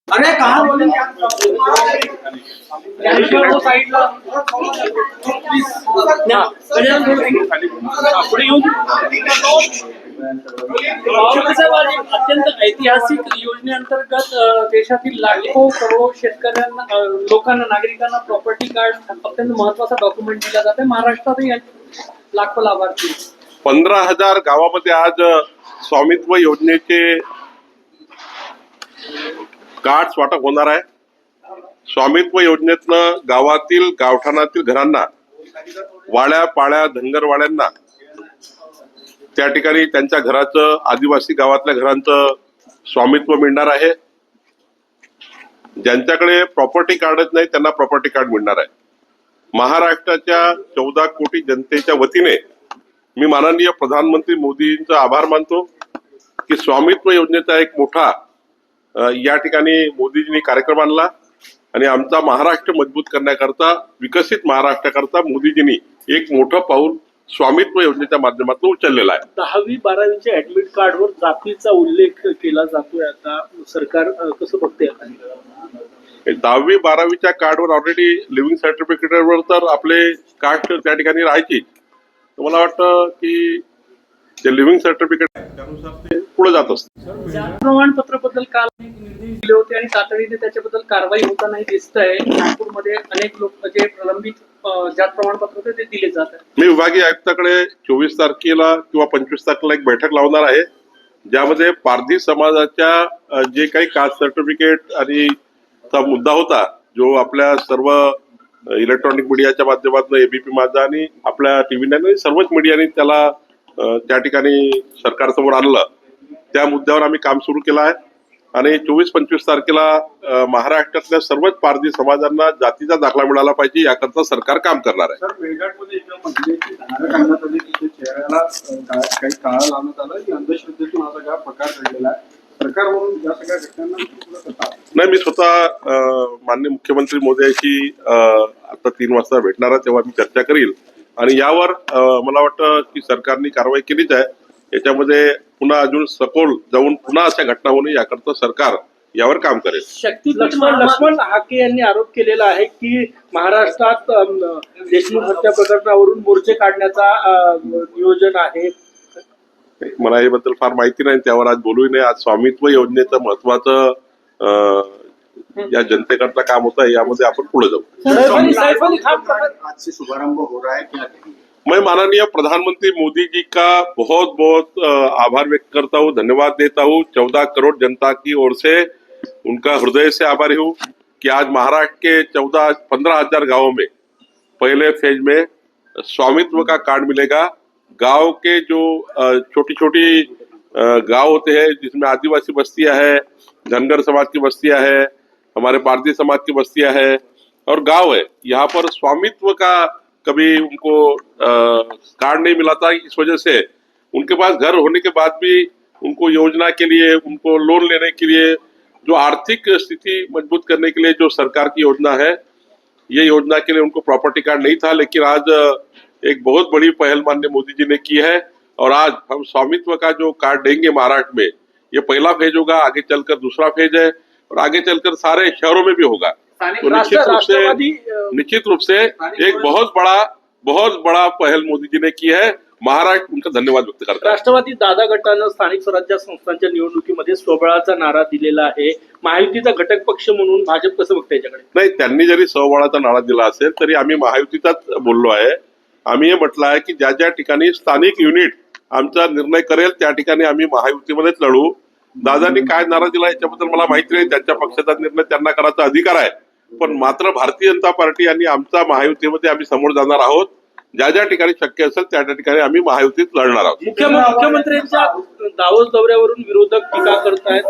अरे कहाँ बोलेंगे अत्यंत ऐतिहासिक योजनेअंतर्गत देशातील लाखो करोडो शेतकऱ्यांना लोकांना नागरिकांना प्रॉपर्टी कार्ड अत्यंत महत्वाचा डॉक्युमेंट दिला जाते। महाराष्ट्रातही लाखो लाभार्थी 15,000 गावामध्ये आज स्वामित्व योजनेचे कार्ड्स वाटप होणार आहे। स्वामित्व योजनेतनं गावातील गावठाणातील घरांना वाड्या पाड्या धनगरवाड्यांना त्या ठिकाणी त्यांच्या घराचं आदिवासी गावातल्या घरांचं स्वामित्व मिळणार आहे। ज्यांच्याकडे प्रॉपर्टी कार्डच नाही त्यांना प्रॉपर्टी कार्ड मिळणार आहे। महाराष्ट्राच्या 14 कोटी जनतेच्या वतीने मी माननीय प्रधानमंत्री मोदींचा आभार मानतो की स्वामित्व योजनेचा एक मोठा या ठिकाणी मोदीजींनी कार्यक्रम आणला आणि आमचा महाराष्ट्र मजबूत करण्याकरता विकसित महाराष्ट्राकरता मोदीजींनी एक मोठं पाऊल स्वामित्व योजनेच्या माध्यमातून उचललेला आहे। 10वी 12वीच्या ऍडमिट कार्डवर जातीचा उल्लेख केला जातोय, आता सरकार कसं बघते? 10वी 12वीच्या कार्डवर ऑलरेडी लिव्हिंग सर्टिफिकेटवर तर आपले कास्ट त्या ठिकाणी राहायची। मला वाटतं की जे लिव्हिंग सर्टिफिकेट त्यानुसार ते पुढे जात असतं। प्रमाणपत्र बद्दल काल निर्देश दिले होते आणि तातडीने त्याच्याबद्दल कारवाई होताना दिसत आहे। नागपूरमध्ये अनेक लोक जे प्रलंबित जात प्रमाणपत्र होते ते दिले जात आहे। मी विभागीय आयुक्ताकडे 24 तारखेला किंवा 25 तारखेला एक बैठक लावणार आहे, ज्यामध्ये पारधी समाजाच्या जे काही कास्ट सर्टिफिकेट आणि चा मुद्दा होता, जो आपल्या सर्व इलेक्ट्रॉनिक मीडियाच्या माध्यमातून एबीपी माझा आणि आपल्या टीव्ही सर्वच मीडियाने त्याला त्या ठिकाणी सरकारसमोर आणलं, त्या मुद्द्यावर आम्ही काम सुरू केलं आहे आणि 24-25 तारखेला महाराष्ट्रातल्या सर्वच पारधी समाजांना जातीचा दाखला मिळाला पाहिजे याकरता सरकार काम करणार आहे। सर मेळघाटमध्ये एका महिलेची धारण करण्यात आली, तिच्या चेहऱ्याला काही काळा लावण्यात आला की अंधश्रद्धेतून हा सगळा प्रकार घडलेला आहे। सरकार म्हणून या सगळ्या घटनांना नाही, मी स्वतः माननीय मुख्यमंत्री मोदींशी आता 3 वाजता भेटणार आहे, तेव्हा मी चर्चा करील आणि यावर मला वाटतं की सरकारने कारवाई केलीच आहे। याच्यामध्ये पुन्हा अजून सखोल जाऊन पुन्हा अशा घटना होऊ नये याकरता सरकार यावर काम करेल। लक्ष्मण हाके यांनी आरोप केलेला आहे की महाराष्ट्रात देशमुख हत्या प्रकरणावरून मोर्चे काढण्याचा नियोजन आहे। मला याबद्दल फार माहिती नाही, त्यावर आज बोलू नये। आज स्वामित्व योजनेचं महत्वाचं या जनतेकरता काम होतं, यामध्ये आपण पुढे जाऊ। आज से शुभारंभ हो रहा है, क्या मैं माननीय प्रधानमंत्री मोदी जी का बहुत बहुत आभार व्यक्त करता हूँ, धन्यवाद देता हूँ। 14 करोड़ जनता की ओर से उनका हृदय से आभारी हूँ कि आज महाराष्ट्र के 15,000 गांवों में पहले फेज में स्वामित्व का कार्ड मिलेगा। गांव के जो छोटी छोटी गांव होते हैं जिसमें आदिवासी बस्तियां है, धनगर समाज की बस्तियां है, हमारे पारसी समाज की बस्तियां है और गांव है, यहाँ पर स्वामित्व का कभी उनको कार्ड नहीं मिला था। इस वजह से उनके पास घर होने के बाद भी उनको योजना के लिए, उनको लोन लेने के लिए, जो आर्थिक स्थिति मजबूत करने के लिए जो सरकार की योजना है, ये योजना के लिए उनको प्रॉपर्टी कार्ड नहीं था। लेकिन आज एक बहुत बड़ी पहल माननीय मोदी जी ने की है और आज हम स्वामित्व का जो कार्ड देंगे महाराष्ट्र में, ये पहला फेज होगा, आगे चलकर दूसरा फेज है और आगे चलकर सारे शहरों में भी होगा। तो निश्चित रूप से एक बहुत बड़ा पहल मोदी जी ने की है। महाराष्ट्र उनका धन्यवाद व्यक्त करता है। राष्ट्रवादी दादा गटानं स्थानिक स्वराज्य संस्थांच्या निवडणुकीमध्ये स्वबळाचा नारा दिलेला आहे। महायुतीचा घटक पक्ष म्हणून भाजप कसं बघते याच्याकडे? नाही, त्यांनी जरी स्वबळाचा नारा दिला असेल तरी आम्ही महायुतीचाच बोललो आहे। आम्ही हे म्हटलं आहे की ज्या ज्या ठिकाणी स्थानिक युनिट आमचा निर्णय करेल त्या ठिकाणी आम्ही महायुतीमध्येच लढू। दादांनी काय नारा दिला याच्याबद्दल मला माहिती नाही, त्यांच्या पक्षाचा निर्णय त्यांना करायचा अधिकार आहे, पण मात्र भारतीय जनता पार्टी आणि आमचा महायुतीमध्ये आम्ही समोर जाणार आहोत। ज्या ज्या ठिकाणी शक्य असेल त्या त्या ठिकाणी आम्ही महायुतीत लढणार आहोत। मुख्यमंत्र्यांच्या दावोस दौऱ्यावरून विरोधक टीका करतायत।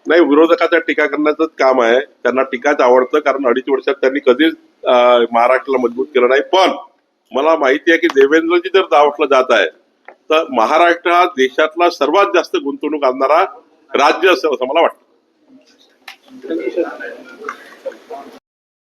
नाही, विरोधकाचा टीका करण्याचं काम आहे, त्यांना टीकाच आवडतं, कारण 2.5 वर्षात त्यांनी कधीच महाराष्ट्राला मजबूत केलं नाही। पण मला माहिती आहे की देवेंद्रजी जर दावोसला जात आहे तर महाराष्ट्र हा देशातला सर्वात जास्त गुंतवणूक आणणारा राज्य असेल असं मला वाटतं।